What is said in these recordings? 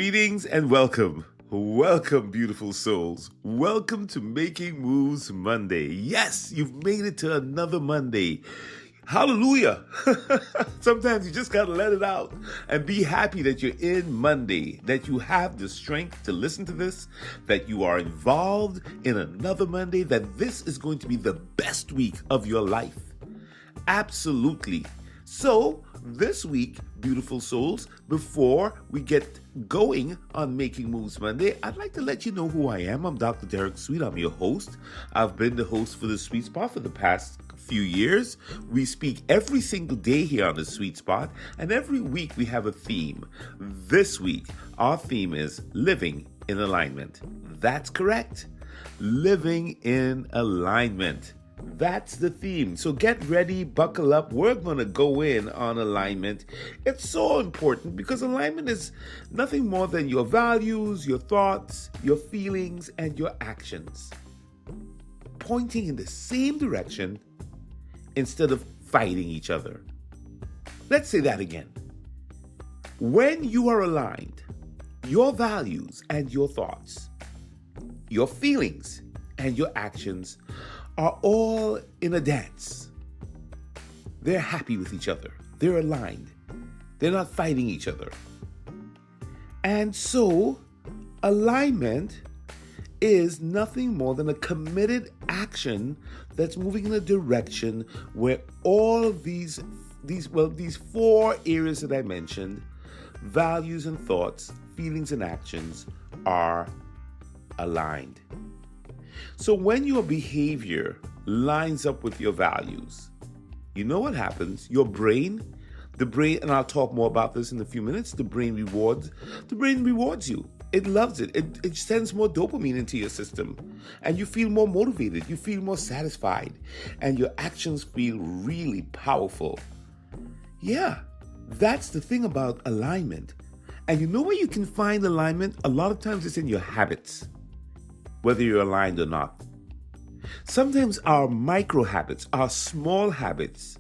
Greetings and welcome. Welcome, beautiful souls. Welcome to Making Moves Monday. Yes, you've made it to another Monday. Hallelujah. Sometimes you just got to let it out and be happy that you're in Monday, that you have the strength to listen to this, that you are involved in another Monday, that this is going to be the best week of your life. Absolutely. So, this week, beautiful souls, before we get going on Making Moves Monday, I'd like to let you know who I am. I'm Dr. Derek Sweet. I'm your host. I've been the host for the Sweet Spot for the past few years. We speak every single day here on the Sweet Spot, and every week we have a theme. This week, our theme is living in alignment. That's correct. Living in alignment. That's the theme. So get ready, buckle up. We're going to go in on alignment. It's so important because alignment is nothing more than your values, your thoughts, your feelings, and your actions pointing in the same direction instead of fighting each other. Let's say that again. When you are aligned, your values and your thoughts, your feelings and your actions are all in a dance. They're happy with each other. They're aligned. They're not fighting each other. And so, alignment is nothing more than a committed action that's moving in a direction where all of these four areas that I mentioned, values and thoughts, feelings and actions, are aligned. So when your behavior lines up with your values, you know what happens? The brain, and I'll talk more about this in a few minutes, the brain rewards you. It loves it. It sends more dopamine into your system, and you feel more motivated, you feel more satisfied, and your actions feel really powerful. Yeah, that's the thing about alignment. And you know where you can find alignment? A lot of times it's in your habits, whether you're aligned or not. Sometimes our micro habits, our small habits,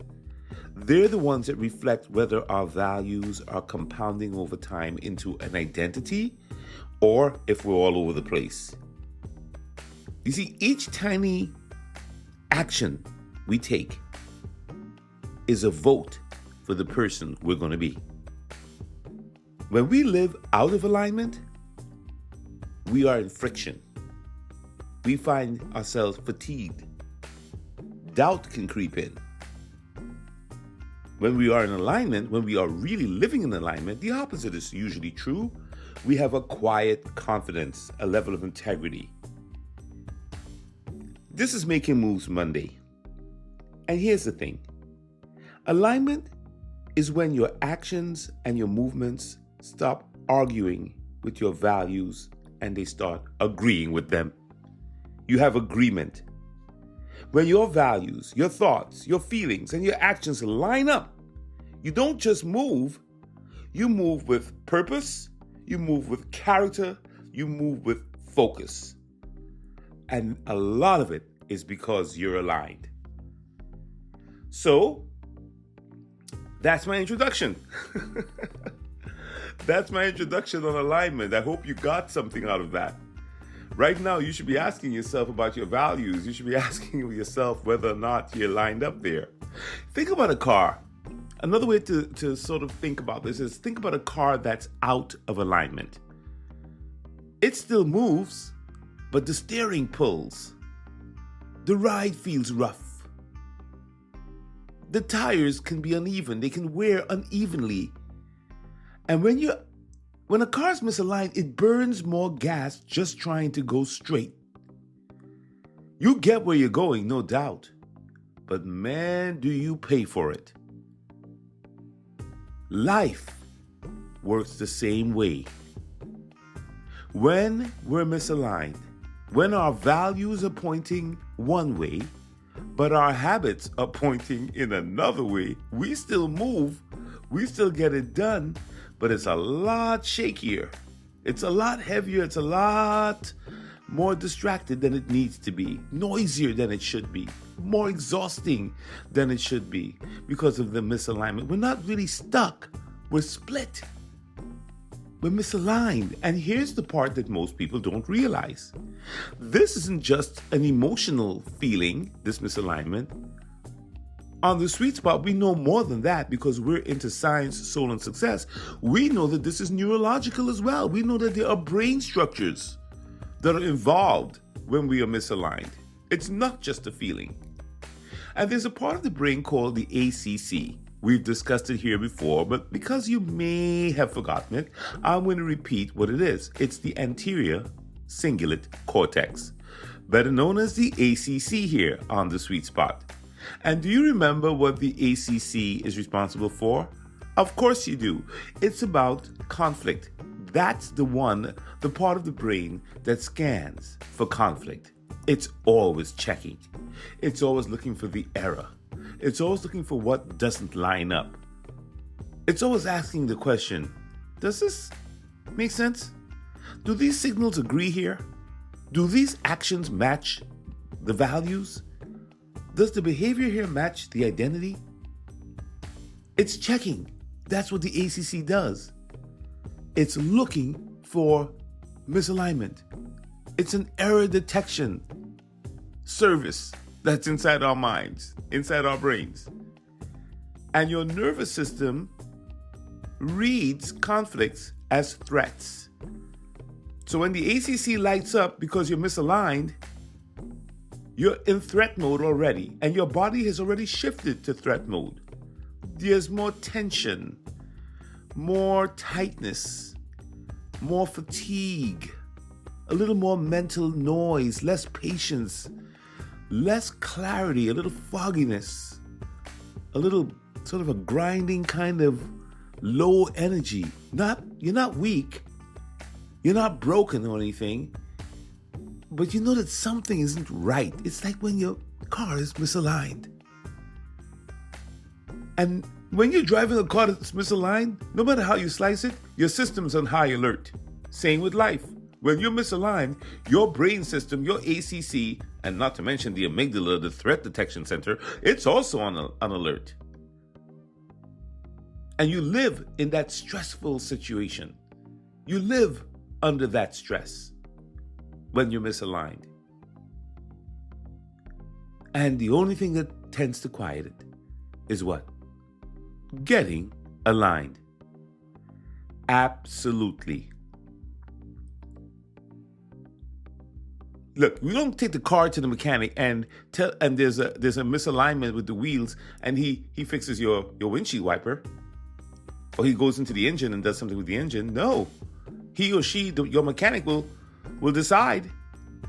they're the ones that reflect whether our values are compounding over time into an identity or if we're all over the place. You see, each tiny action we take is a vote for the person we're going to be. When we live out of alignment, we are in friction. We find ourselves fatigued. Doubt can creep in. When we are in alignment, when we are really living in alignment, the opposite is usually true. We have a quiet confidence, a level of integrity. This is Making Moves Monday. And here's the thing. Alignment is when your actions and your movements stop arguing with your values and they start agreeing with them. You have agreement. When your values, your thoughts, your feelings, and your actions line up, you don't just move, you move with purpose, you move with character, you move with focus. And a lot of it is because you're aligned. So, that's my introduction. That's my introduction on alignment. I hope you got something out of that. Right now, you should be asking yourself about your values. You should be asking yourself whether or not you're lined up there. Think about a car. Another way to sort of think about this is think about a car that's out of alignment. It still moves, but the steering pulls. The ride feels rough. The tires can be uneven. They can wear unevenly. And when a car's misaligned, it burns more gas just trying to go straight. You get where you're going, no doubt. But man, do you pay for it. Life works the same way. When we're misaligned, when our values are pointing one way, but our habits are pointing in another way, we still move, we still get it done, but it's a lot shakier. It's a lot heavier. It's a lot more distracted than it needs to be, noisier than it should be, more exhausting than it should be because of the misalignment. We're not really stuck. We're split. We're misaligned. And here's the part that most people don't realize. This isn't just an emotional feeling, this misalignment. On the sweet spot, we know more than that because we're into science, soul, and success. We know that this is neurological as well. We know that there are brain structures that are involved when we are misaligned. It's not just a feeling. And there's a part of the brain called the ACC. We've discussed it here before, but because you may have forgotten it, I'm going to repeat what it is. It's the anterior cingulate cortex, better known as the ACC here on the sweet spot. And do you remember what the ACC is responsible for? Of course you do. It's about conflict. That's the part of the brain that scans for conflict. It's always checking. It's always looking for the error. It's always looking for what doesn't line up. It's always asking the question, does this make sense? Do these signals agree here? Do these actions match the values? Does the behavior here match the identity? It's checking. That's what the ACC does. It's looking for misalignment. It's an error detection service that's inside our minds, inside our brains. And your nervous system reads conflicts as threats. So when the ACC lights up because you're misaligned, you're in threat mode already, and your body has already shifted to threat mode. There's more tension, more tightness, more fatigue, a little more mental noise, less patience, less clarity, a little fogginess, a little sort of a grinding kind of low energy. You're not weak, you're not broken or anything, but you know that something isn't right. It's like when your car is misaligned. And when you're driving a car that's misaligned, no matter how you slice it, your system's on high alert. Same with life. When you're misaligned, your brain system, your ACC, and not to mention the amygdala, the threat detection center, it's also on alert. And you live in that stressful situation. You live under that stress when you're misaligned. And the only thing that tends to quiet it is what? Getting aligned. Absolutely. Look, we don't take the car to the mechanic and there's a misalignment with the wheels and he fixes your windshield wiper, or he goes into the engine and does something with the engine. No, he or she, your mechanic will decide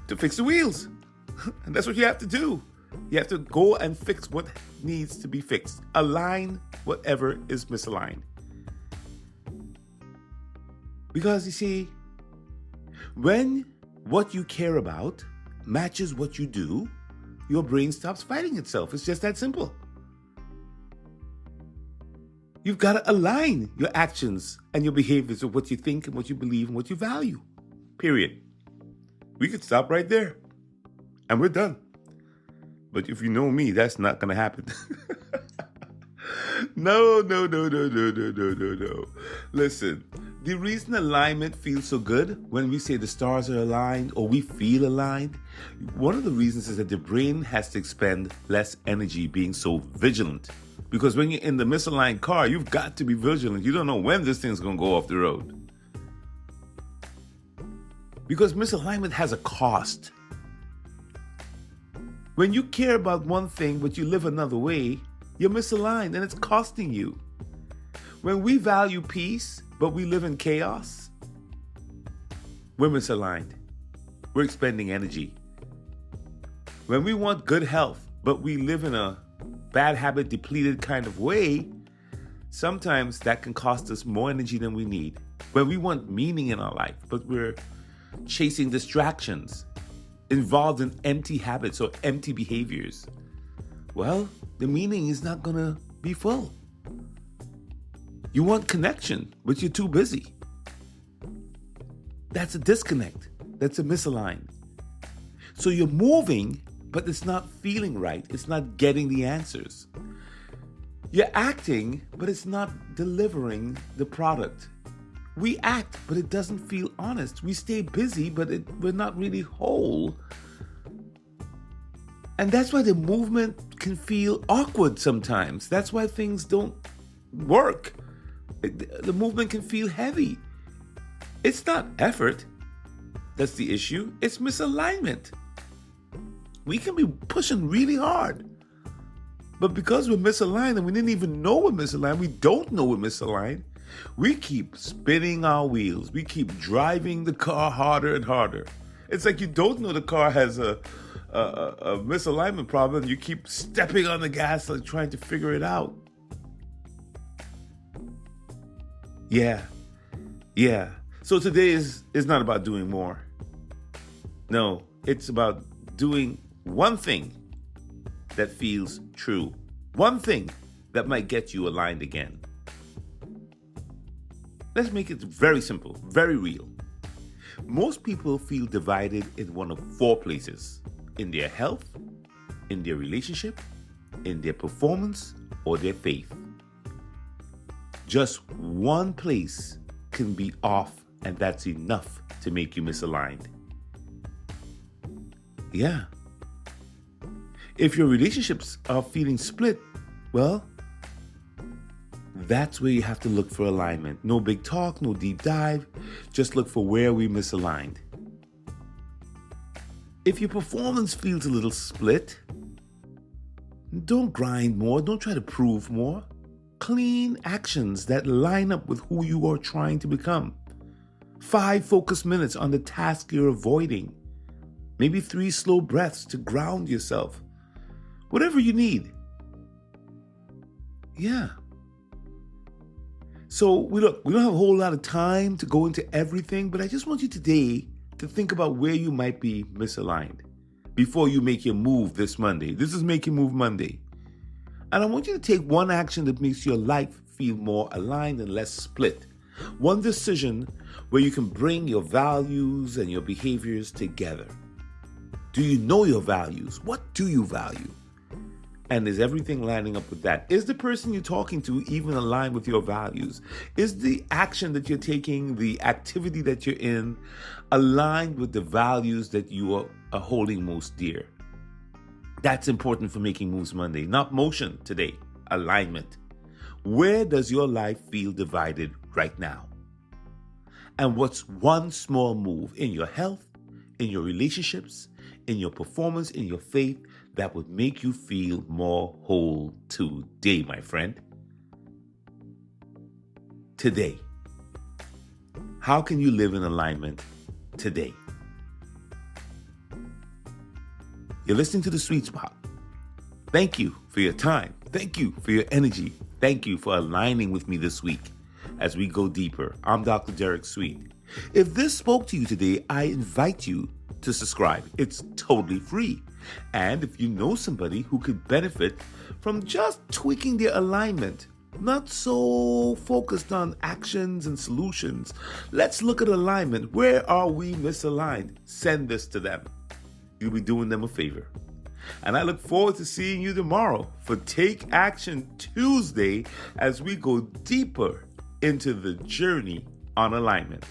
to fix the wheels. And that's what you have to do. You have to go and fix what needs to be fixed. Align whatever is misaligned. Because you see, when what you care about matches what you do, your brain stops fighting itself. It's just that simple. You've got to align your actions and your behaviors with what you think and what you believe and what you value. Period. We could stop right there and we're done. But if you know me, that's not going to happen. No. Listen, the reason alignment feels so good when we say the stars are aligned or we feel aligned, one of the reasons is that the brain has to expend less energy being so vigilant. Because when you're in the misaligned car, you've got to be vigilant. You don't know when this thing's going to go off the road. Because misalignment has a cost. When you care about one thing but you live another way, you're misaligned and it's costing you. When we value peace but we live in chaos, we're misaligned. We're expending energy. When we want good health but we live in a bad habit depleted kind of way, sometimes that can cost us more energy than we need. When we want meaning in our life but we're chasing distractions, involved in empty habits or empty behaviors, well, the meaning is not going to be full. You want connection, but you're too busy. That's a disconnect. That's a misaligned. So you're moving, but it's not feeling right. It's not getting the answers. You're acting, but it's not delivering the product We act, but it doesn't feel honest. We stay busy, but we're not really whole. And that's why the movement can feel awkward sometimes. That's why things don't work. The movement can feel heavy. It's not effort that's the issue. It's misalignment. We can be pushing really hard. But because we're misaligned and we didn't even know we're misaligned, we don't know we're misaligned, we keep spinning our wheels. We keep driving the car harder and harder. It's like you don't know the car has a misalignment problem. You keep stepping on the gas, like trying to figure it out. Yeah. So today is not about doing more. No, it's about doing one thing that feels true. One thing that might get you aligned again. Let's make it very simple, very real. Most people feel divided in one of four places: in their health, in their relationship, in their performance, or their faith. Just one place can be off, and that's enough to make you misaligned. Yeah. If your relationships are feeling split, well, that's where you have to look for alignment. No big talk, no deep dive. Just look for where we misaligned. If your performance feels a little split, don't grind more. Don't try to prove more. Clean actions that line up with who you are trying to become. 5 focused minutes on the task you're avoiding. Maybe 3 slow breaths to ground yourself. Whatever you need. Yeah. So we don't have a whole lot of time to go into everything, but I just want you today to think about where you might be misaligned before you make your move this Monday. This is Make Your Move Monday. And I want you to take one action that makes your life feel more aligned and less split. One decision where you can bring your values and your behaviors together. Do you know your values? What do you value? And is everything lining up with that? Is the person you're talking to even aligned with your values? Is the action that you're taking, the activity that you're in, aligned with the values that you are holding most dear? That's important for Making Moves Monday. Not motion today, alignment. Where does your life feel divided right now? And what's one small move in your health, in your relationships, in your performance, in your faith, that would make you feel more whole today, my friend? Today. How can you live in alignment today? You're listening to The Sweet Spot. Thank you for your time. Thank you for your energy. Thank you for aligning with me this week as we go deeper. I'm Dr. Derek Sweet. If this spoke to you today, I invite you to subscribe. It's totally free. And if you know somebody who could benefit from just tweaking their alignment, not so focused on actions and solutions, let's look at alignment. Where are we misaligned? Send this to them. You'll be doing them a favor. And I look forward to seeing you tomorrow for Take Action Tuesday as we go deeper into the journey on alignment.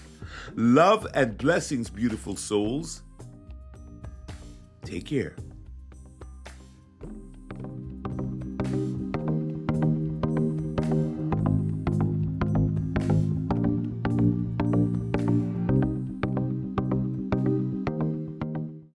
Love and blessings, beautiful souls. Take care.